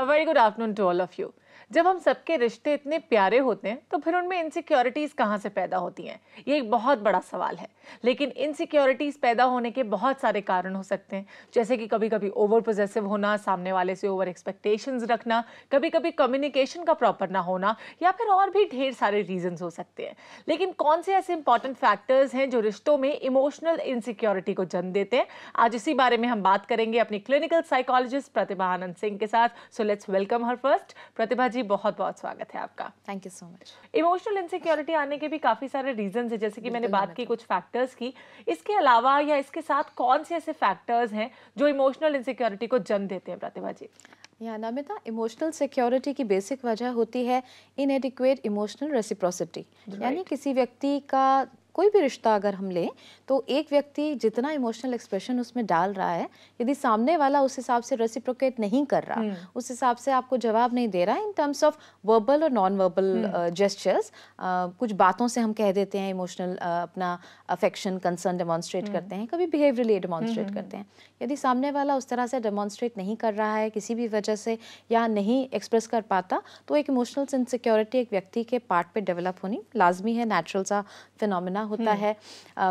A very good afternoon to all of you. जब हम सबके रिश्ते इतने प्यारे होते हैं तो फिर उनमें इनसिक्योरिटीज कहाँ से पैदा होती हैं, ये एक बहुत बड़ा सवाल है। लेकिन इनसिक्योरिटीज पैदा होने के बहुत सारे कारण हो सकते हैं, जैसे कि कभी कभी ओवर पोजेसिव होना, सामने वाले से ओवर एक्सपेक्टेशंस रखना, कभी कभी कम्युनिकेशन का प्रॉपर ना होना, या फिर और भी ढेर सारे रीजंस हो सकते हैं। लेकिन कौन से ऐसे इंपॉर्टेंट फैक्टर्स हैं जो रिश्तों में इमोशनल इनसिक्योरिटी को जन्म देते हैं, आज इसी बारे में हम बात करेंगे अपनी क्लिनिकल साइकोलॉजिस्ट प्रतिभा आनंद सिंह के साथ। So let's welcome her first. Pratibha ji, बहुत बहुत स्वागत है आपका। Thank you so much. Emotional insecurity आने के भी काफी सारे रीजंस हैं, जैसे कि मैंने बात की कुछ फैक्टर्स की। इसके अलावा या इसके साथ कौन से ऐसे फैक्टर्स हैं जो इमोशनल इनसिक्योरिटी को जन्म देते हैं प्रतिभा जी? या नमिता, इमोशनल सिक्योरिटी की बेसिक वजह होती है इनएडिक्वेट इमोशनल रेसिप्रोसिटी। यानी किसी व्यक्ति का कोई भी रिश्ता अगर हम लें तो एक व्यक्ति जितना इमोशनल एक्सप्रेशन उसमें डाल रहा है, यदि सामने वाला उस हिसाब से रेसिप्रोकेट नहीं कर रहा, उस हिसाब से आपको जवाब नहीं दे रहा है इन टर्म्स ऑफ वर्बल और नॉन वर्बल जेस्चर्स, कुछ बातों से हम कह देते हैं इमोशनल अपना अफेक्शन कंसर्न डेमोन्स्ट्रेट करते हैं, कभी बिहेवियरली डेमोन्स्ट्रेट करते हैं। यदि सामने वाला उस तरह से डेमोन्स्ट्रेट नहीं कर रहा है किसी भी वजह से या नहीं एक्सप्रेस कर पाता, तो एक इमोशनल इनसिक्योरिटी एक व्यक्ति के पार्ट पे डेवलप होनी लाजमी है, नेचुरल सा फिनोमेना होता है।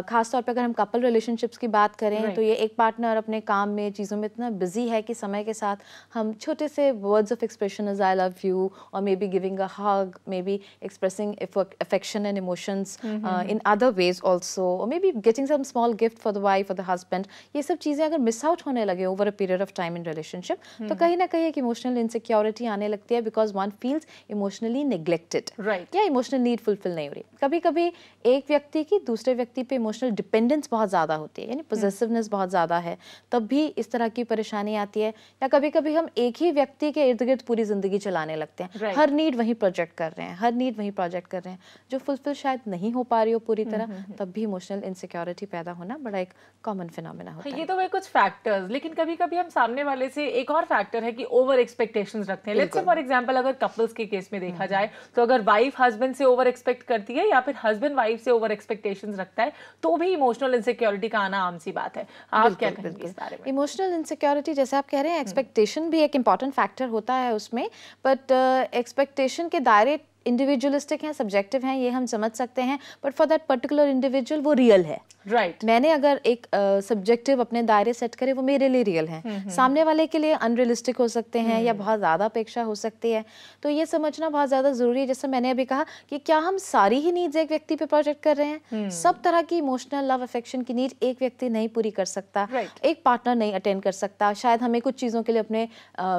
खास तौर पे अगर हम कपल रिलेशनशिप्स की बात करें तो ये एक पार्टनर अपने काम में चीज़ों में इतना बिजी है कि समय के साथ हम छोटे से words of expression as I love you और maybe giving a hug, maybe expressing affection and emotions in other ways also, or maybe getting some small gift for the wife or the husband, ये सब चीज़ें अगर miss out होने लगे over a period of time in relationship, तो कहीं ना कहीं एक इमोशनल इनसिक्योरिटी आने लगती है, because one feels emotionally neglected, या इमोशनल नीड फुलफिल नहीं हो रही। कभी कभी एक व्यक्ति की दूसरे व्यक्ति पे इमोशनल डिपेंडेंस बहुत ज़्यादा होती है, यानी पोजेसिवनेस बहुत ज़्यादा है, तब भी इस तरह की परेशानी आती है। या कभी कभी हम एक ही व्यक्ति के इर्द गिर्द पूरी जिंदगी चलाने लगते हैं, हर नीड वहीं प्रोजेक्ट कर रहे हैं, हर नीड वहीं प्रोजेक्ट कर रहे हैं, जो फुलफिल शायद नहीं हो पा रही हो पूरी तरह, तब भी इमोशनल इनसिक्योरिटी पैदा होना बड़ा एक कॉमन फिनोमेना होता है। ये तो वे कुछ फैक्टर्स, लेकिन कभी कभी हम सामने वाले से एक और फैक्टर है कि ओवर एक्सपेक्टेशंस रखते हैं। लेट्स से फॉर एग्जांपल अगर कपल्स के केस में देखा जाए तो अगर वाइफ हस्बैंड से ओवर एक्सपेक्ट करती है या फिर हस्बैंड वाइफ से ओवर एक्सपेक्टेशंस रखता है, तो भी इमोशनल इनसिक्योरिटी का आना आम सी बात है। आप क्या कहेंगे इस बारे में? इमोशनल इनसिक्योरिटी जैसे आप कह रहे हैं, एक्सपेक्टेशन भी एक इंपॉर्टेंट फैक्टर होता है उसमें, बट एक्सपेक्टेशन के दायरे इंडिविजुअलिस्टिक हैं, सब्जेक्टिव हैं, ये हम समझ सकते हैं, but for that particular individual वो रियल है। राइट मैंने अगर एक सब्जेक्टिव अपने दायरे सेट करे, वो मेरे लिए रियल है, सामने वाले के लिए अनरियलिस्टिक हो सकते हैं या बहुत ज़्यादा अपेक्षा हो सकती है। तो ये समझना बहुत ज़्यादा ज़रूरी है। जैसे मैंने अभी कहा कि क्या हम सारी ही नीड्स एक व्यक्ति पे प्रोजेक्ट कर रहे हैं? सब तरह की इमोशनल लव अफेक्शन की नीड एक व्यक्ति नहीं पूरी कर सकता, एक पार्टनर नहीं अटेंड कर सकता। शायद हमें कुछ चीज़ों के लिए अपने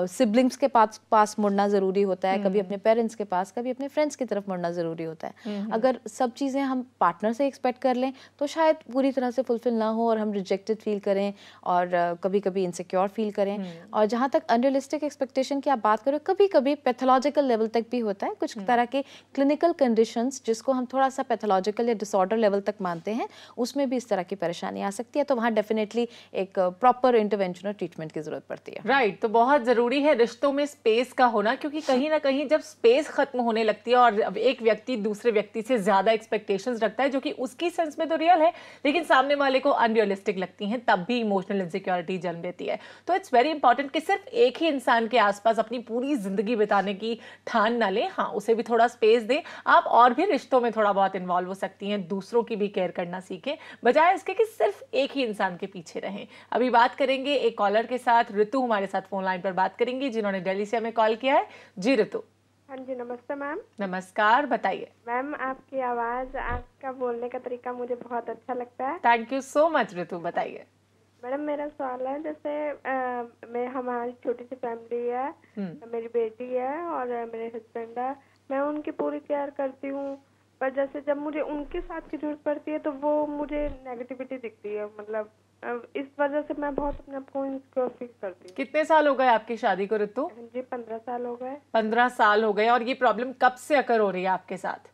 सिबलिंग्स के पास मुड़ना ज़रूरी होता है, कभी अपने पेरेंट्स के पास, कभी अपने फ्रेंड्स की तरफ मुड़ना ज़रूरी होता है। अगर सब चीज़ें हम पार्टनर से एक्सपेक्ट कर लें तो शायद पूरी तरह से फुलफिल ना हो और हम रिजेक्टेड फील करें और कभी कभी इनसिक्योर फील करें। और जहाँ तक अनरियलिस्टिक एक्सपेक्टेशन की आप बात करें, कभी कभी पैथोलॉजिकल लेवल तक भी होता है। कुछ तरह के क्लिनिकल कंडीशंस जिसको हम थोड़ा सा पैथोलॉजिकल या डिसऑर्डर लेवल तक मानते हैं, उसमें भी इस तरह की परेशानी आ सकती है। तो वहाँ डेफिनेटली एक प्रॉपर इंटरवेंशन और ट्रीटमेंट की जरूरत पड़ती है। राइट तो बहुत जरूरी है रिश्तों में स्पेस का होना, क्योंकि कहीं ना कहीं जब स्पेस खत्म होने लगती है और अब एक व्यक्ति दूसरे व्यक्ति से ज्यादा एक्सपेक्टेशंस रखता है जो कि उसकी सेंस में तो रियल है लेकिन सामने वाले को अनरियलिस्टिक लगती हैं, तब भी इमोशनल इनसिक्योरिटी जन्म देती है। तो इट्स वेरी इंपॉर्टेंट कि सिर्फ एक ही इंसान के आसपास अपनी पूरी जिंदगी बिताने की ठान ना लें, हाँ उसे भी थोड़ा स्पेस दें। आप और भी रिश्तों में थोड़ा बहुत इन्वॉल्व हो सकती हैं, दूसरों की भी केयर करना सीखें, बजाय इसके कि सिर्फ एक ही इंसान के पीछे रहें। अभी बात करेंगे एक कॉलर के साथ। ऋतु हमारे साथ फोन लाइन पर बात करेंगी, जिन्होंने दिल्ली से हमें कॉल किया है। जी ऋतु। हाँ जी, नमस्ते मैम। नमस्कार, बताइए। मैम, आपकी आवाज़, आपका बोलने का तरीका मुझे बहुत अच्छा लगता है। थैंक यू सो मच ऋतु, बताइए। मैडम, मेरा सवाल है, जैसे हमारी छोटी सी फैमिली है, मेरी बेटी है और मेरे हस्बैंड है। मैं उनकी पूरी केयर करती हूँ, पर जैसे जब मुझे उनके साथ की जरूरत पड़ती है तो वो मुझे नेगेटिविटी दिखती है। मतलब इस वजह से मैं बहुत अपने आप को इनसिक्योर फील करती हूँ। कितने साल हो गए आपकी शादी को ऋतु? जी 15 साल हो गए। 15 साल हो गए। और ये प्रॉब्लम कब से अकर हो रही है आपके साथ?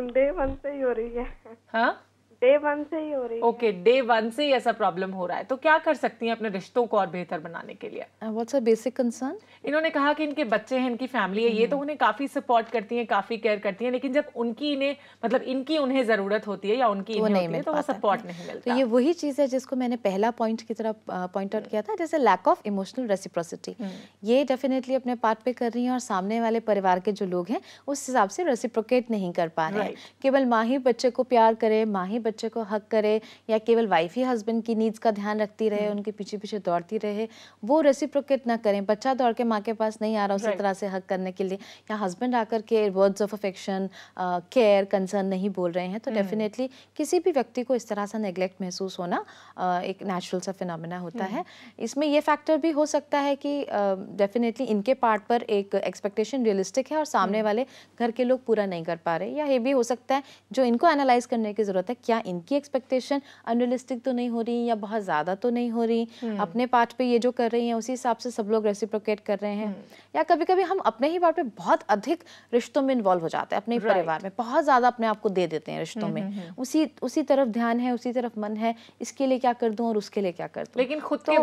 डे 1 से ही हो रही है। हाँ, डे 1 से ही हो रही है। ओके, डे 1 से ही ऐसा प्रॉब्लम हो रहा है, तो क्या कर सकती हैं अपने रिश्तों को और बेहतर बनाने के लिए? What's a basic concern? इन्होंने कहा कि इनके बच्चे हैं, इनकी फैमिली है, ये तो उन्हें काफी सपोर्ट करती हैं, काफी केयर करती हैं, लेकिन जब उनकी इन्हें मतलब इनकी उन्हें जरूरत होती है या उनकी इन्हें होती है तो वो सपोर्ट नहीं मिलता। तो ये वही चीज़ है जिसको मैंने पहला पॉइंट की तरफ पॉइंट आउट किया था, जैसे लैक ऑफ इमोशनल रेसिप्रोसिटी। ये डेफिनेटली अपने पार्ट पे कर रही हैं और सामने वाले परिवार के जो लोग हैं उस हिसाब से रेसिप्रोकेट नहीं कर पा रहे हैं। केवल माँ ही बच्चे को प्यार करे, माँ ही बच्चे को हक करे, या केवल वाइफ ही हस्बैंड की नीड्स का ध्यान रखती रहे, उनके पीछे पीछे दौड़ती रहे, वो रेसिप्रोकेट ना करें। बच्चा दौड़ के माँ के पास नहीं आ रहा उसी तरह से हक करने के लिए, या हस्बैंड आकर के words of affection, care, concern नहीं बोल रहे हैं, तो डेफिनेटली किसी भी व्यक्ति को इस तरह से नेग्लेक्ट महसूस होना एक नेचुरल सा फिनोमेना होता है। इसमें ये फैक्टर भी हो सकता है कि डेफिनेटली इनके पार्ट पर एक एक्सपेक्टेशन रियलिस्टिक है और सामने वाले घर के लोग पूरा नहीं कर पा रहे, या ये भी हो सकता है जो इनको एनालाइज करने की जरूरत है, क्या इनकी एक्सपेक्टेशन अनरियलिस्टिक तो नहीं हो रही या बहुत ज़्यादा तो नहीं हो रही, अपने पार्ट पे ये जो कर रही हैं उसी हिसाब से सब लोग रेसिप्रोकेट कर रहे हैं, या कभी कभी हम अपने ही पार्ट पे बहुत अधिक रिश्तों में इन्वॉल्व हो जाते हैं, अपने परिवार में बहुत ज़्यादा अपने आप को दे देते हैं रिश्तों में, उसी तरफ ध्यान है, उसी तरफ मन है, इसके लिए क्या कर दूं और उसके लिए क्या कर दूं, लेकिन खुद के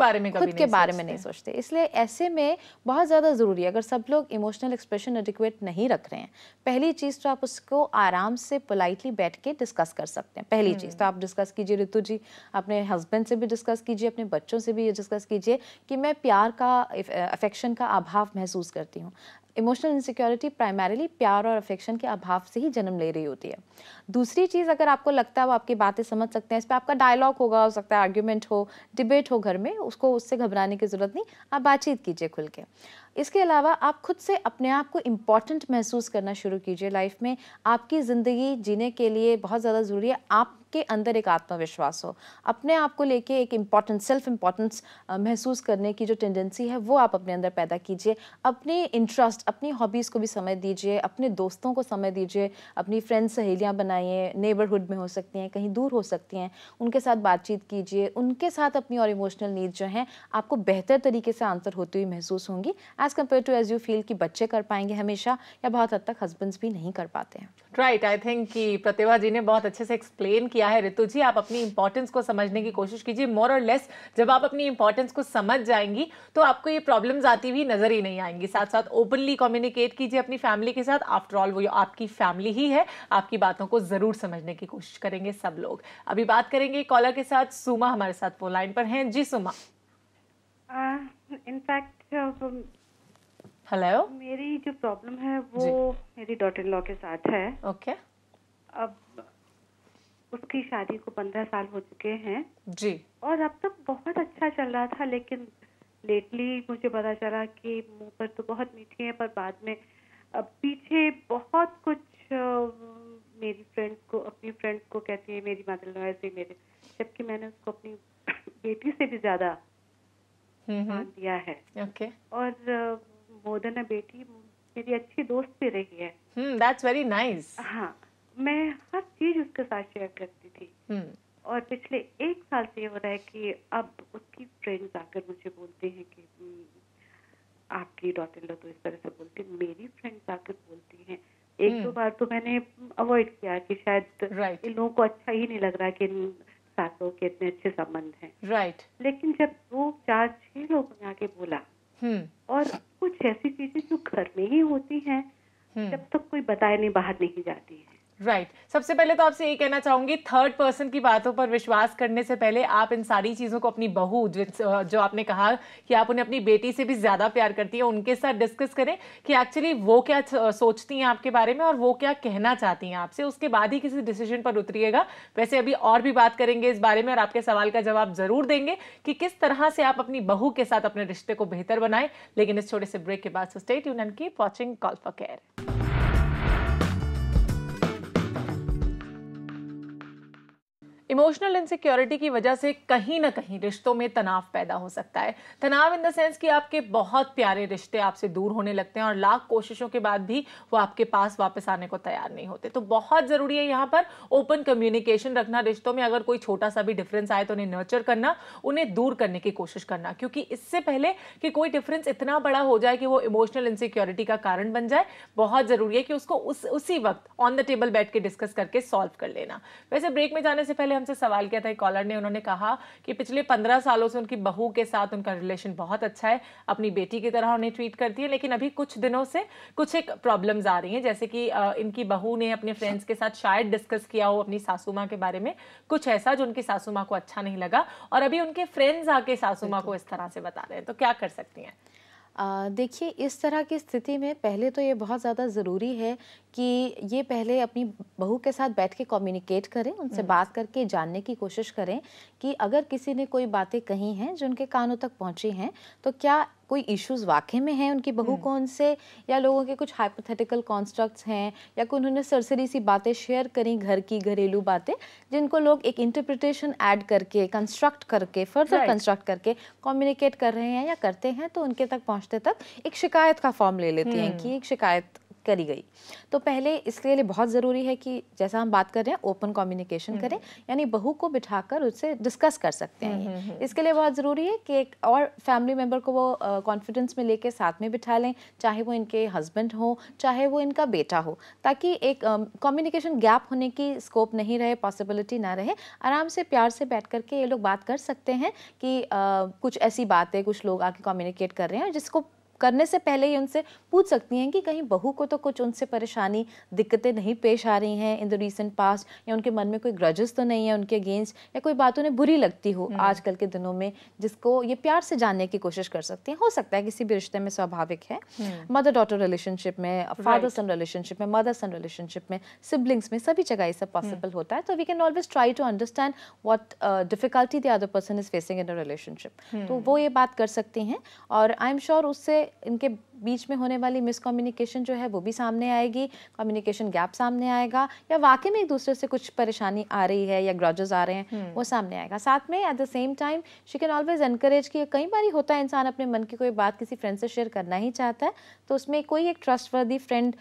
बारे में नहीं सोचते। इसलिए ऐसे में बहुत ज़्यादा ज़रूरी है, अगर सब लोग इमोशनल एक्सप्रेशन एडिक्वेट नहीं रख रहे हैं, पहली चीज़ तो आप उसको आराम से पोलाइटली बैठ के डिस्कस कर सकते हैं। पहली चीज़ तो आप डिस्कस कीजिए, ऋतु जी अपने हस्बैंड से भी डिस्कस कीजिए, अपने बच्चों से भी ये डिस्कस कीजिए कि मैं प्यार का, अफेक्शन का अभाव महसूस करती हूँ। इमोशनल इनसिक्योरिटी प्राइमरीली प्यार और अफेक्शन के अभाव से ही जन्म ले रही होती है। दूसरी चीज़, अगर आपको लगता है वो आपकी बातें समझ सकते हैं, इस पर आपका डायलॉग होगा, हो सकता है आर्ग्यूमेंट हो, डिबेट हो घर में, उससे घबराने की ज़रूरत नहीं, आप बातचीत कीजिए खुल के। इसके अलावा आप खुद से अपने आप को इम्पॉर्टेंट महसूस करना शुरू कीजिए लाइफ में। आपकी ज़िंदगी जीने के लिए बहुत ज़्यादा ज़रूरी है आपके अंदर एक आत्मविश्वास हो, अपने आप को लेके एक इम्पॉर्टेंस, सेल्फ इम्पॉर्टेंस महसूस करने की जो टेंडेंसी है वो आप अपने अंदर पैदा कीजिए। अपने इंटरेस्ट, अपनी हॉबीज़ को भी समय दीजिए, अपने दोस्तों को समय दीजिए, अपनी फ्रेंड्स, सहेलियाँ बनाइए, नेबरहुड में हो सकती हैं, कहीं दूर हो सकती हैं, उनके साथ बातचीत कीजिए, उनके साथ अपनी और इमोशनल नीड्स जो हैं आपको बेहतर तरीके से आंसर होती हुई महसूस होंगी, as compare to as you feel कि बच्चे कर पाएंगे हमेशा, या बहुत हद तक हस्बैंड्स भी नहीं कर पाते हैं। राइट, आई थिंक कि प्रतिभा जी ने बहुत अच्छे से एक्सप्लेन किया है। ऋतु जी, आप अपनी इंपॉर्टेंस को समझने की कोशिश कीजिए। मोर और लेस जब आप अपनी इंपॉर्टेंस को समझ जाएंगी तो आपको ये प्रॉब्लम्स आती हुई नजर ही नहीं आएंगी। साथ साथ ओपनली कम्युनिकेट कीजिए अपनी फैमिली के साथ। आफ्टर ऑल वो आपकी फैमिली ही है, आपकी बातों को जरूर समझने की कोशिश करेंगे सब लोग। अभी बात करेंगे कॉलर के साथ। सुमा हमारे साथ फोन लाइन पर हैं। जी सुमा। इनफैक्ट हेलो, मेरी जो प्रॉब्लम है वो मेरी डॉटर इन लॉ के साथ है। ओके। अब उसकी शादी को 15 साल हो चुके हैं जी, और अब तक बहुत अच्छा चल रहा था, लेकिन लेटली मुझे पता चला कि मुंह पर तो बहुत मीठी है पर बाद में पीछे बहुत कुछ मेरी फ्रेंड को, अपनी फ्रेंड को कहती है मेरी मदर इन लॉ ऐसे मेरे, जबकि मैंने उसको अपनी बेटी से भी ज्यादा मान दिया है। ओके। और मोर देन अ बेटी मेरी अच्छी दोस्त भी रही है। That's very nice. हाँ, मैं हर चीज उसके साथ शेयर करती थी। और पिछले 1 साल से ये हो रहा है कि अब उसकी फ्रेंड्स आकर मुझे बोलते हैं कि आपकी डॉटर लो तो इस तरह से बोलती, मेरी फ्रेंड्स आकर बोलती हैं। 1-2 बार तो मैंने अवॉइड किया कि शायद इन लोगों को अच्छा ही नहीं लग रहा कि इन सासों के इतने अच्छे संबंध हैं। राइट। लेकिन जब वो 4-6 लोगों ने आके बोला और कुछ ऐसी चीजें जो घर में ही होती हैं, जब तक कोई बताए नहीं बाहर नहीं जाती है। राइट। सबसे पहले तो आपसे ये कहना चाहूंगी, थर्ड पर्सन की बातों पर विश्वास करने से पहले आप इन सारी चीजों को अपनी बहू, जो आपने कहा कि आप उन्हें अपनी बेटी से भी ज्यादा प्यार करती हैं, उनके साथ डिस्कस करें कि एक्चुअली वो क्या सोचती हैं आपके बारे में और वो क्या कहना चाहती हैं आपसे। उसके बाद ही किसी डिसीजन पर उतरिएगा। वैसे अभी और भी बात करेंगे इस बारे में और आपके सवाल का जवाब जरूर देंगे कि किस तरह से आप अपनी बहू के साथ अपने रिश्ते को बेहतर बनाएं। लेकिन इस छोटे से ब्रेक के बाद stay tuned and keep watching call for care. Emotional insecurity की वजह से कहीं ना कहीं रिश्तों में तनाव पैदा हो सकता है। तनाव इन द सेंस कि आपके बहुत प्यारे रिश्ते आपसे दूर होने लगते हैं और लाख कोशिशों के बाद भी वो आपके पास वापस आने को तैयार नहीं होते। तो बहुत जरूरी है यहाँ पर ओपन कम्युनिकेशन रखना रिश्तों में। अगर कोई छोटा सा भी डिफरेंस आए तो उन्हें नर्चर करना, उन्हें दूर करने की कोशिश करना, क्योंकि इससे पहले कि कोई डिफरेंस इतना बड़ा हो जाए कि वो इमोशनल इनसिक्योरिटी का कारण बन जाए, बहुत जरूरी है कि उसको उसी वक्त ऑन द टेबल बैठ के डिस्कस करके सॉल्व कर लेना। वैसे ब्रेक में जाने से पहले हमसे सवाल किया था एक कॉलर ने, उन्होंने कहा कि पिछले 15 सालों से उनकी बहू के साथ उनका रिलेशन बहुत अच्छा है, अपनी बेटी की तरह उन्हें ट्रीट करती है, लेकिन अभी कुछ दिनों से कुछ एक प्रॉब्लम्स आ रही हैं, जैसे कि इनकी बहू ने अपने फ्रेंड्स के साथ शायद डिस्कस किया हो अपनी सासू माँ के बारे में, कुछ ऐसा जो उनकी सासू माँ को अच्छा नहीं लगा, और अभी उनके फ्रेंड्स आके सासू माँ को इस तरह से बता रहे हैं, तो क्या कर सकती हैं? देखिए, इस तरह की स्थिति में पहले तो ये बहुत ज़्यादा ज़रूरी है कि ये पहले अपनी बहू के साथ बैठ के कम्युनिकेट करें, उनसे बात करके जानने की कोशिश करें कि अगर किसी ने कोई बातें कही हैं जो उनके कानों तक पहुंची हैं, तो क्या कोई इश्यूज़ वाकई में हैं उनकी बहू को उनसे, या लोगों के कुछ हाइपोथेटिकल कॉन्स्ट्रक्ट्स हैं, या कोई उन्होंने सरसरी सी बातें शेयर करी, घर की घरेलू बातें, जिनको लोग एक इंटरप्रिटेशन ऐड करके, कंस्ट्रक्ट करके, फर्दर कंस्ट्रक्ट करके कम्युनिकेट कर रहे हैं या करते हैं, तो उनके तक पहुँचते तक एक शिकायत का फॉर्म ले लेती हैं कि एक शिकायत करी गई। तो पहले इसके लिए बहुत ज़रूरी है कि जैसा हम बात कर रहे हैं ओपन कम्युनिकेशन करें, यानी बहू को बिठाकर उससे डिस्कस कर सकते हैं। इसके लिए बहुत ज़रूरी है कि एक और फैमिली मेम्बर को वो कॉन्फिडेंस में लेके साथ में बिठा लें, चाहे वो इनके हस्बैंड हो, चाहे वो इनका बेटा हो, ताकि एक कम्युनिकेशन गैप होने की स्कोप नहीं रहे, पॉसिबिलिटी ना रहे। आराम से प्यार से बैठ करके ये लोग बात कर सकते हैं कि कुछ ऐसी बातें कुछ लोग आके कम्युनिकेट कर रहे हैं, जिसको करने से पहले ही उनसे पूछ सकती हैं कि कहीं बहू को तो कुछ उनसे परेशानी, दिक्कतें नहीं पेश आ रही हैं इन द रीसेंट पास्ट, या उनके मन में कोई ग्रजेस तो नहीं है उनके अगेंस्ट, या कोई बात उन्हें बुरी लगती हो आजकल के दिनों में, जिसको ये प्यार से जानने की कोशिश कर सकती हैं। हो सकता है किसी भी रिश्ते में स्वाभाविक है, मदर डॉटर रिलेशनशिप में, फादर सन रिलेशनशिप में, मदर सन रिलेशनशिप में, सिबलिंग्स में, सभी जगह ये सब पॉसिबल होता है। तो we can always try to understand what difficulty the other person is facing in a relationship. तो वो ये बात कर सकती हैं, और आई एम श्योर उससे इनके बीच में होने वाली मिसकम्युनिकेशन जो है वो भी सामने आएगी, कम्युनिकेशन गैप सामने आएगा, या वाकई में एक दूसरे से कुछ परेशानी आ रही है या ग्रजेस आ रहे हैं वो सामने आएगा। साथ में at the same time she can always encourage कि कई बार होता है इंसान अपने मन की कोई बात किसी फ्रेंड से शेयर करना ही चाहता है, तो उसमें कोई एक ट्रस्टवर्दी फ्रेंड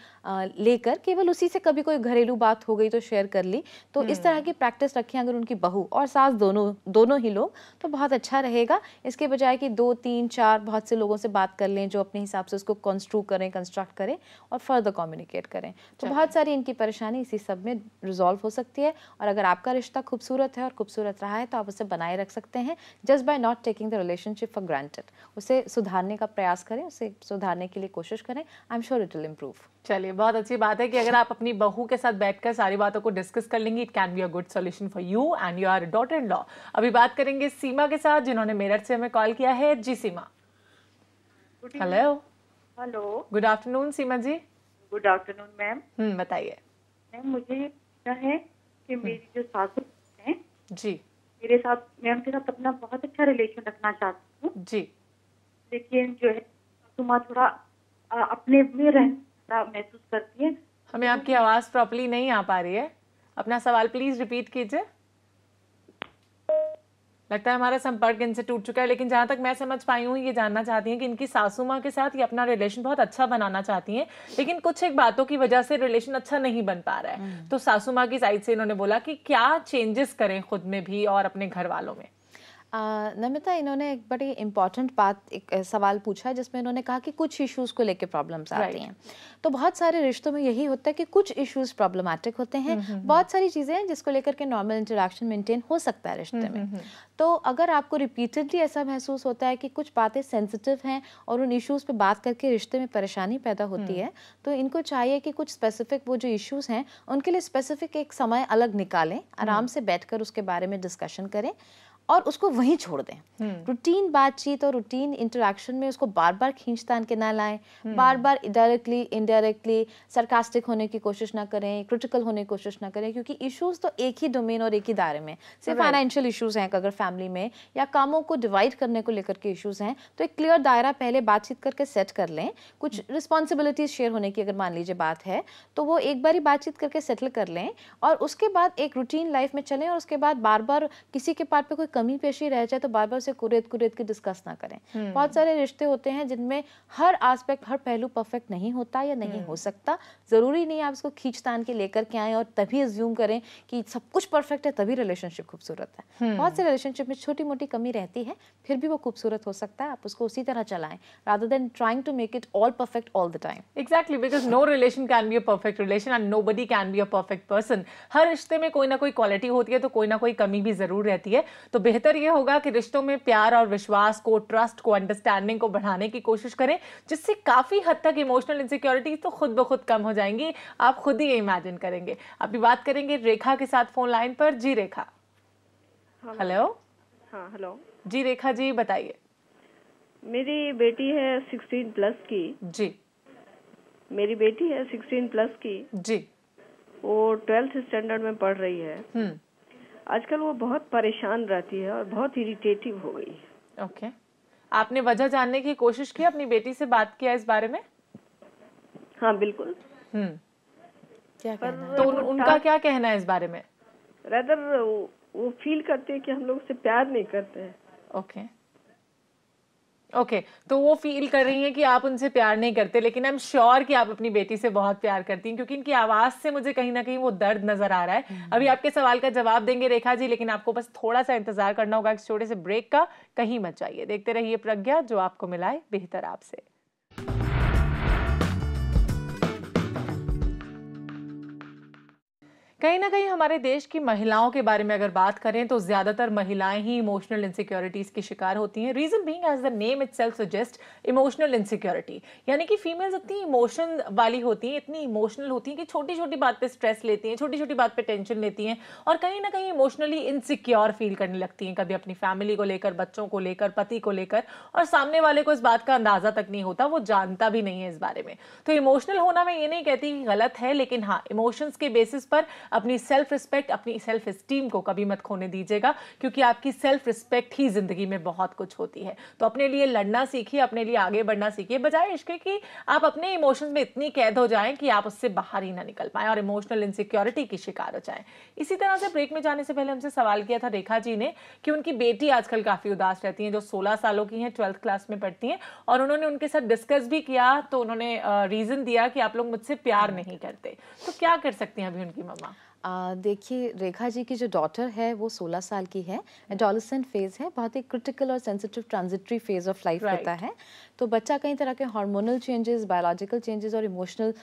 लेकर केवल उसी से कभी कोई घरेलू बात हो गई तो शेयर कर ली। तो इस तरह की प्रैक्टिस रखें अगर उनकी बहू और सास दोनों ही लोग, तो बहुत अच्छा रहेगा। इसके बजाय कि 2, 3, 4 बहुत से लोगों से बात कर लें जो अपने हिसाब से उसको कंस्ट्रू करें, कंस्ट्रक्ट करें और फर्दर कम्युनिकेट करें, तो बहुत सारी इनकी परेशानी इसी सब में रिजॉल्व हो सकती है। और अगर आपका रिश्ता खूबसूरत है और खूबसूरत रहा है, तो आप उसे बनाए रख सकते हैं just by not taking the relationship for granted. उसे सुधारने का प्रयास करें, उसे सुधारने के लिए कोशिश करें। I am sure it will improve. चलिए, बहुत अच्छी बात है कि अगर आप अपनी बहू के साथ बैठकर सारी बातों को डिस्कस कर लेंगी, it can be a good solution for you and your daughter in law. अभी बात करेंगे सीमा के साथ, जिन्होंने मेरठ से हमें कॉल किया है। जी Seema. Hello. Hello, good afternoon Seema ji. Good afternoon ma'am. बताइए मैम, मुझे क्या है कि मेरी जो सासू हैं जी, मेरे साथ, मैं उनके साथ अपना बहुत अच्छा रिलेशन रखना चाहती हूँ जी, लेकिन जो है सासू माँ थोड़ा अपने में रहना महसूस करती है। हमें आपकी आवाज प्रॉपर्ली नहीं आ पा रही है, अपना सवाल प्लीज रिपीट कीजिए। लगता है हमारा संपर्क इनसे टूट चुका है, लेकिन जहां तक मैं समझ पाई हूँ, ये जानना चाहती हैं कि इनकी सासू माँ के साथ ये अपना रिलेशन बहुत अच्छा बनाना चाहती हैं, लेकिन कुछ एक बातों की वजह से रिलेशन अच्छा नहीं बन पा रहा है। तो सासू माँ की साइड से इन्होंने बोला कि क्या चेंजेस करें खुद में भी और अपने घर वालों में। नमिता, इन्होंने एक बड़ी इंपॉर्टेंट बात, एक सवाल पूछा है जिसमें इन्होंने कहा कि कुछ इश्यूज को लेके प्रॉब्लम्स आती हैं। तो बहुत सारे रिश्तों में यही होता है कि कुछ इश्यूज प्रॉब्लमैटिक होते हैं, बहुत सारी चीज़ें हैं जिसको लेकर के नॉर्मल इंटरेक्शन मेंटेन हो सकता है रिश्ते में। तो अगर आपको रिपीटेडली ऐसा महसूस होता है कि कुछ बातें सेंसिटिव हैं और उन इश्यूज पे बात करके रिश्ते में परेशानी पैदा होती है, तो इनको चाहिए कि कुछ स्पेसिफिक वो जो इश्यूज हैं उनके लिए स्पेसिफिक एक समय अलग निकालें, आराम से बैठकर उसके बारे में डिस्कशन करें और उसको वहीं छोड़ दें। रूटीन बातचीत और रूटीन इंटरेक्शन में उसको बार बार खींचतान के ना लाएं, बार बार डायरेक्टली इनडायरेक्टली सरकास्टिक होने की कोशिश ना करें, क्रिटिकल होने की कोशिश ना करें, क्योंकि इश्यूज तो एक ही डोमेन और एक ही दायरे में, सिर्फ फाइनेंशियल इश्यूज हैं अगर फैमिली में, या कामों को डिवाइड करने को लेकर के इश्यूज हैं, तो एक क्लियर दायरा पहले बातचीत करके सेट कर लें। कुछ रिस्पॉन्सिबिलिटीज शेयर होने की अगर मान लीजिए बात है, तो वो एक बार ही बातचीत करके सेटल कर लें और उसके बाद एक रूटीन लाइफ में चलें, और उसके बाद बार बार किसी के पार्ट पे कोई कमी पेशी रह जाए तो बार बार उसे कुरेद कुरेद के डिस्कस ना करें। बहुत सारे रिश्ते होते हैं जिनमें हर एस्पेक्ट, हर पहलू परफेक्ट नहीं होता या नहीं हो सकता। जरूरी नहीं आप इसको खींचतान के लेकर के आए और तभी अज्यूम करें कि सब कुछ परफेक्ट है तभी रिलेशनशिप खूबसूरत है। बहुत से रिलेशनशिप में छोटी मोटी कमी रहती है, फिर भी वो खूबसूरत हो सकता है। आप उसको उसी तरह चलाएं rather than trying to make it all perfect all the time. Exactly, because no relation can be a perfect relation and nobody can be a perfect person. हर रिश्ते में कोई ना कोई क्वालिटी होती है तो कोई ना कोई कमी भी जरूर रहती है। तो बेहतर ये होगा कि रिश्तों में प्यार और विश्वास को, ट्रस्ट को, अंडरस्टैंडिंग को बढ़ाने की कोशिश करें, जिससे काफी हद तक इमोशनल इनसिक्योरिटी तो खुद ब खुद कम हो जाएंगी। आप खुद ही ये इमेजिन करेंगे। अभी बात करेंगे रेखा के साथ फोन लाइन पर। जी रेखा। हेलो। हाँ हेलो जी रेखा जी बताइए। मेरी बेटी है 16 प्लस की। जी। मेरी बेटी है 16 प्लस की जी। वो 12th स्टैंडर्ड में पढ़ रही है। आजकल वो बहुत परेशान रहती है और बहुत इरिटेटिव हो गई है। ओके। आपने वजह जानने की कोशिश की, अपनी बेटी से बात किया इस बारे में? हाँ बिल्कुल। क्या कहना है? तो उनका क्या कहना है इस बारे में? रेदर वो फील करते हैं कि हम लोग उससे प्यार नहीं करते हैं। ओके ओके, तो वो फील कर रही हैं कि आप उनसे प्यार नहीं करते, लेकिन आई एम श्योर कि आप अपनी बेटी से बहुत प्यार करती हैं, क्योंकि इनकी आवाज से मुझे कहीं ना कहीं वो दर्द नजर आ रहा है। अभी आपके सवाल का जवाब देंगे रेखा जी, लेकिन आपको बस थोड़ा सा इंतजार करना होगा एक छोटे से ब्रेक का। कहीं मत जाइए, देखते रहिए प्रज्ञा, जो आपको मिलाए बेहतर आपसे। कहीं ना कहीं हमारे देश की महिलाओं के बारे में अगर बात करें तो ज्यादातर महिलाएं ही इमोशनल इनसिक्योरिटीज की शिकार होती हैं। Reason being, as the name itself suggest, emotional insecurity, यानी कि फीमेल्स इतनी इमोशन वाली होती हैं, इतनी इमोशनल होती हैं कि छोटी छोटी बात पे स्ट्रेस लेती हैं, छोटी छोटी बात पे टेंशन लेती हैं और कहीं ना कहीं इमोशनली इनसिक्योर फील करने लगती हैं, कभी अपनी फैमिली को लेकर, बच्चों को लेकर, पति को लेकर, और सामने वाले को इस बात का अंदाजा तक नहीं होता, वो जानता भी नहीं है इस बारे में। तो इमोशनल होना मैं ये नहीं कहती कि गलत है, लेकिन हाँ, इमोशंस के बेसिस पर अपनी सेल्फ रिस्पेक्ट, अपनी सेल्फ एस्टीम को कभी मत खोने दीजिएगा, क्योंकि आपकी सेल्फ रिस्पेक्ट ही जिंदगी में बहुत कुछ होती है। तो अपने लिए लड़ना सीखिए, अपने लिए आगे बढ़ना सीखिए, बजाय इसके कि आप अपने इमोशंस में इतनी कैद हो जाएं कि आप उससे बाहर ही ना निकल पाएं और इमोशनल इनसिक्योरिटी की शिकार हो जाएं। इसी तरह से ब्रेक में जाने से पहले हमसे सवाल किया था रेखा जी ने कि उनकी बेटी आजकल काफी उदास रहती है, जो 16 सालों की हैं, 12th क्लास में पढ़ती हैं, और उन्होंने उनके साथ डिस्कस भी किया, तो उन्होंने रीजन दिया कि आप लोग मुझसे प्यार नहीं करते। तो क्या कर सकती हैं अभी उनकी मम्मा? देखिए, रेखा जी की जो डॉटर है वो 16 साल की है, एडोलेसेंट फेज है, बहुत ही क्रिटिकल और sensitive transitory phase of life होता है। तो बच्चा कई तरह के हार्मोनल चेंजेस, बायोलॉजिकल चेंजेस और इमोशनल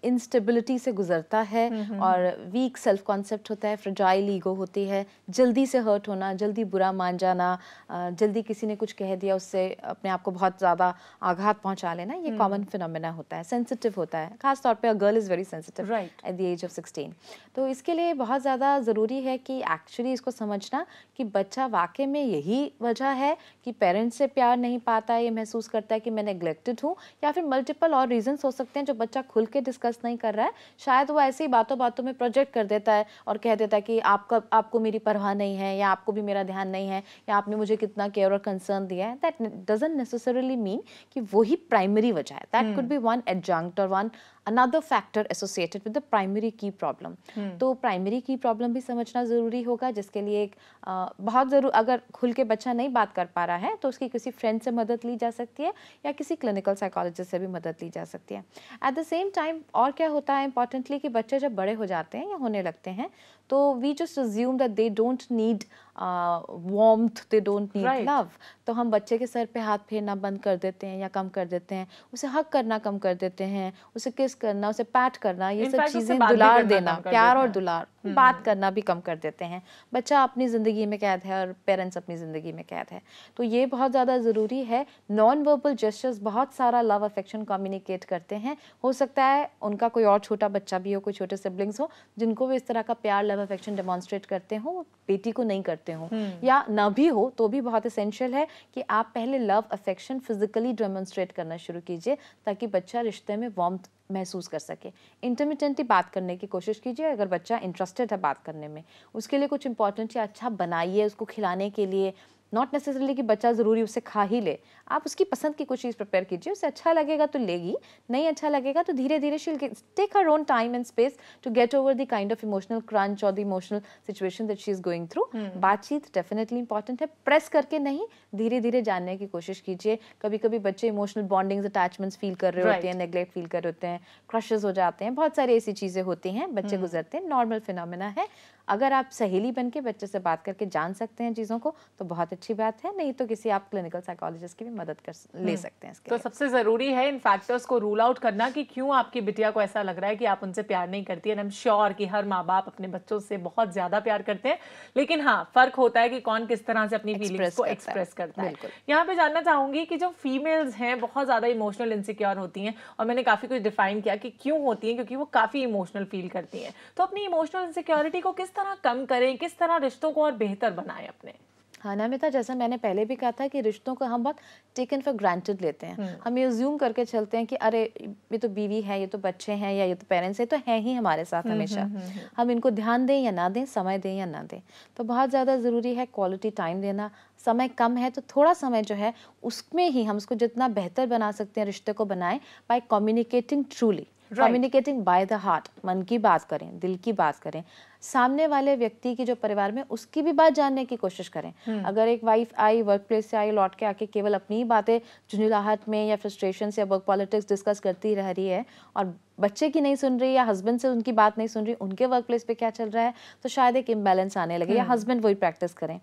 इंस्टेबिलिटी से गुजरता है, और वीक सेल्फ कॉन्सेप्ट होता है, फ्रजाइल ईगो होती है, जल्दी से हर्ट होना, जल्दी बुरा मान जाना, जल्दी किसी ने कुछ कह दिया उससे अपने आप को बहुत ज़्यादा आघात पहुंचा लेना, ये कॉमन फिनोमेना होता है, सेंसिटिव होता है। खास तौर पे a girl is very sensitive at the age of 16। तो इसके लिए बहुत ज़्यादा ज़रूरी है कि एक्चुअली इसको समझना कि बच्चा वाकई में यही वजह है कि पेरेंट्स से प्यार नहीं पाता है, ये महसूस करता है कि मैं नेग्लेक्टेड हूँ, या फिर मल्टीपल और रीजंस हो सकते हैं जो बच्चा खुल के डिस्कस नहीं कर रहा है। शायद वो ऐसे ही बातों बातों में प्रोजेक्ट कर देता है और कह देता है कि आपको मेरी परवाह नहीं है, या आपको भी मेरा ध्यान नहीं है, या आपने मुझे कितना केयर और कंसर्न दिया है। दैट डजंट नेसेसरली मीन कि वही प्राइमरी वजह है। That could be one adjunct or one another factor associated with the primary key problem। तो प्राइमरी की प्रॉब्लम भी समझना ज़रूरी होगा, जिसके लिए एक बहुत ज़रूर, अगर खुल के बच्चा नहीं बात कर पा रहा है तो उसकी किसी फ्रेंड से मदद ली जा सकती है, या किसी क्लिनिकल साइकोलॉजिस्ट से भी मदद ली जा सकती है। एट द सेम टाइम और क्या होता है इंपॉर्टेंटली, कि बच्चे जब बड़े हो जाते हैं या होने लगते हैं तो we just assume that they don't need warmth, they don't need love. तो हम बच्चे के सर पे हाथ फेरना बंद कर देते हैं या कम कर देते हैं, उसे हक करना कम कर देते हैं, उसे किस करना, उसे पैट करना, ये सब चीज़ें, दुलार देना, प्यार और दुलार, बात करना भी कम कर देते हैं। बच्चा अपनी ज़िंदगी में कैद है और पेरेंट्स अपनी ज़िंदगी में कैद है। तो ये बहुत ज़्यादा ज़रूरी है। नॉन वर्बल जेस्चर्स बहुत सारा लव अफेक्शन कम्युनिकेट करते हैं। हो सकता है उनका कोई और छोटा बच्चा भी हो, कोई छोटे सिबलिंग्स हो जिनको भी इस तरह का प्यार, लव अफेक्शन डेमोन्स्ट्रेट करते हो, बेटी को नहीं करते हो, या ना भी हो तो भी बहुत एसेंशियल है कि आप पहले लव अफेक्शन फिजिकली डेमोन्स्ट्रेट करना शुरू कीजिए, ताकि बच्चा रिश्ते में वार्मथ महसूस कर सके। इंटरमिटेंटली बात करने की कोशिश कीजिए अगर बच्चा इंटरेस्टेड है बात करने में। उसके लिए कुछ इंपॉर्टेंट या अच्छा बनाइए उसको खिलाने के लिए, नॉट नेसेसरली कि बच्चा ज़रूरी उसे खा ही ले, आप उसकी पसंद की कुछ चीज़ प्रिपेयर कीजिए, उसे अच्छा लगेगा तो लेगी, नहीं अच्छा लगेगा तो धीरे धीरे she'll take her own time and space to get over the kind of emotional crunch और the emotional situation that she is going through. बातचीत डेफिनेटली इंपॉर्टेंट है, प्रेस करके नहीं, धीरे धीरे जानने की कोशिश कीजिए। कभी कभी बच्चे इमोशनल बॉन्डिंग्स अटैचमेंट्स फील कर रहे होते हैं, नेग्लेक्ट फील कर रहे होते हैं, क्रशेस हो जाते हैं, बहुत सारी ऐसी चीज़ें होती हैं, बच्चे गुजरते हैं, नॉर्मल फिनोमेना है। अगर आप सहेली बन के बच्चे से बात करके जान सकते हैं चीज़ों को तो बहुत अच्छी बात है, नहीं तो किसी आप क्लिनिकल साइकोलॉजिस्ट की भी मदद ले सकते हैं इसके तो लिए। सबसे ज़रूरी है इन फैक्टर्स को रूल आउट करना कि क्यों आपकी बिटिया को ऐसा लग रहा है कि आप उनसे प्यार नहीं करती है। आई एम श्योर कि हर माँ बाप अपने बच्चों से बहुत ज़्यादा प्यार करते हैं, लेकिन हाँ, फ़र्क होता है कि कौन किस तरह से अपनी फीलिंग्स को एक्सप्रेस करता है। यहाँ पे जानना चाहूँगी कि जो फीमेल्स हैं बहुत ज़्यादा इमोशनल इनसिक्योर होती हैं, और मैंने काफ़ी कुछ डिफाइन किया कि क्यों होती हैं, क्योंकि वो काफ़ी इमोशनल फील करती हैं। तो अपनी इमोशनल इनसिक्योरिटी को किस तरह कम करें, किस तरह रिश्तों को और बेहतर बनाएं अपने? हाँ नमिता, जैसा मैंने पहले भी कहा था कि रिश्तों को हम बहुत टेकन फॉर ग्रांटेड लेते हैं। हम ये अज्यूम करके चलते हैं कि अरे ये तो बीवी है, ये तो बच्चे हैं, या ये तो पेरेंट्स है, तो हैं ही हमारे साथ हमेशा। हम इनको ध्यान दें या ना दें, समय दें या ना दें, तो बहुत ज़्यादा ज़रूरी है क्वालिटी टाइम देना। समय कम है तो थोड़ा समय जो है उसमें ही हम उसको जितना बेहतर बना सकते हैं रिश्ते को बनाएं, by communicating truly, communicating by the heart. मन की बात करें, दिल की बात करें, सामने वाले व्यक्ति की जो परिवार में उसकी भी बात जानने की कोशिश करें। अगर एक वाइफ आई, वर्क प्लेस से आई, लौट के आके केवल अपनी ही बातें झुंझलाहट में या फ्रस्ट्रेशन से या वर्क पॉलिटिक्स डिस्कस करती रह रही है और बच्चे की नहीं सुन रही या हस्बैंड से उनकी बात नहीं सुन रही, उनके वर्क प्लेस पे क्या चल रहा है, तो शायद एक इम्बैलेंस आने लगे। या हस्बैंड वही प्रैक्टिस करें,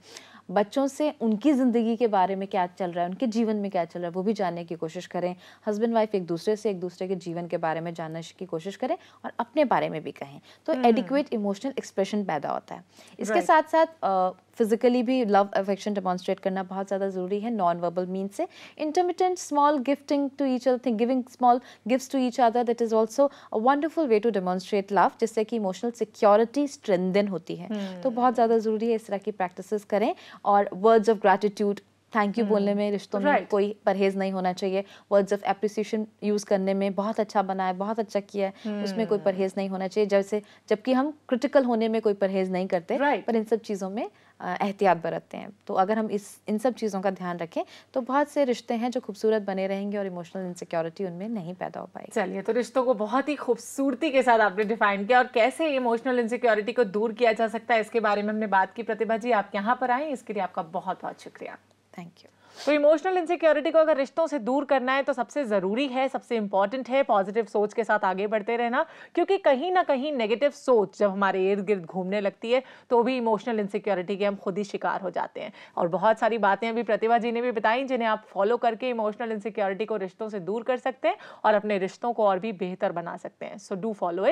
बच्चों से उनकी ज़िंदगी के बारे में क्या चल रहा है, उनके जीवन में क्या चल रहा है, वो भी जानने की कोशिश करें। हस्बैंड वाइफ एक दूसरे से एक दूसरे के जीवन के बारे में जानने की कोशिश करें और अपने बारे में भी कहें, तो एडिक्वेट इमोशनल एक्सप्रेशन पैदा होता है। इसके साथ साथ फिजिकली भी लव अफेक्शन डेमोन्स्ट्रेट करना बहुत ज़्यादा ज़रूरी है, नॉन वर्बल मीन से। Intermittent small gifting to each other, giving small gifts to each other, that is also a wonderful way to demonstrate love, जिससे कि इमोशनल सिक्योरिटी स्ट्रेंथन होती है। तो बहुत ज़्यादा ज़रूरी है इस तरह की प्रैक्टिसेस करें। और words of gratitude, thank you बोलने में रिश्तों में कोई परहेज नहीं होना चाहिए। वर्ड्स ऑफ एप्रिसिएशन यूज़ करने में, बहुत अच्छा बना है, बहुत अच्छा किया है, उसमें कोई परहेज नहीं होना चाहिए। जैसे जबकि हम क्रिटिकल होने में कोई परहेज नहीं करते, पर इन सब चीज़ों में एहतियात बरतते हैं। तो अगर हम इन सब चीज़ों का ध्यान रखें तो बहुत से रिश्ते हैं जो खूबसूरत बने रहेंगे और इमोशनल इनसिक्योरिटी उनमें नहीं पैदा हो पाएगी। चलिए, तो रिश्तों को बहुत ही खूबसूरती के साथ आपने डिफाइन किया और कैसे इमोशनल इनसिक्योरिटी को दूर किया जा सकता है इसके बारे में हमने बात की। प्रतिभा जी, आप यहाँ पर आए, इसके लिए आपका बहुत बहुत शुक्रिया। Thank you. तो इमोशनल इनसिक्योरिटी को अगर रिश्तों से दूर करना है तो सबसे ज़रूरी है, सबसे इंपॉर्टेंट है पॉजिटिव सोच के साथ आगे बढ़ते रहना, क्योंकि कहीं ना कहीं नेगेटिव सोच जब हमारे इर्द गिर्द घूमने लगती है तो भी इमोशनल इनसिक्योरिटी के हम खुद ही शिकार हो जाते हैं। और बहुत सारी बातें अभी प्रतिभा जी ने भी बताई जिन्हें आप फॉलो करके इमोशनल इनसिक्योरिटी को रिश्तों से दूर कर सकते हैं और अपने रिश्तों को और भी बेहतर बना सकते हैं। So do follow it.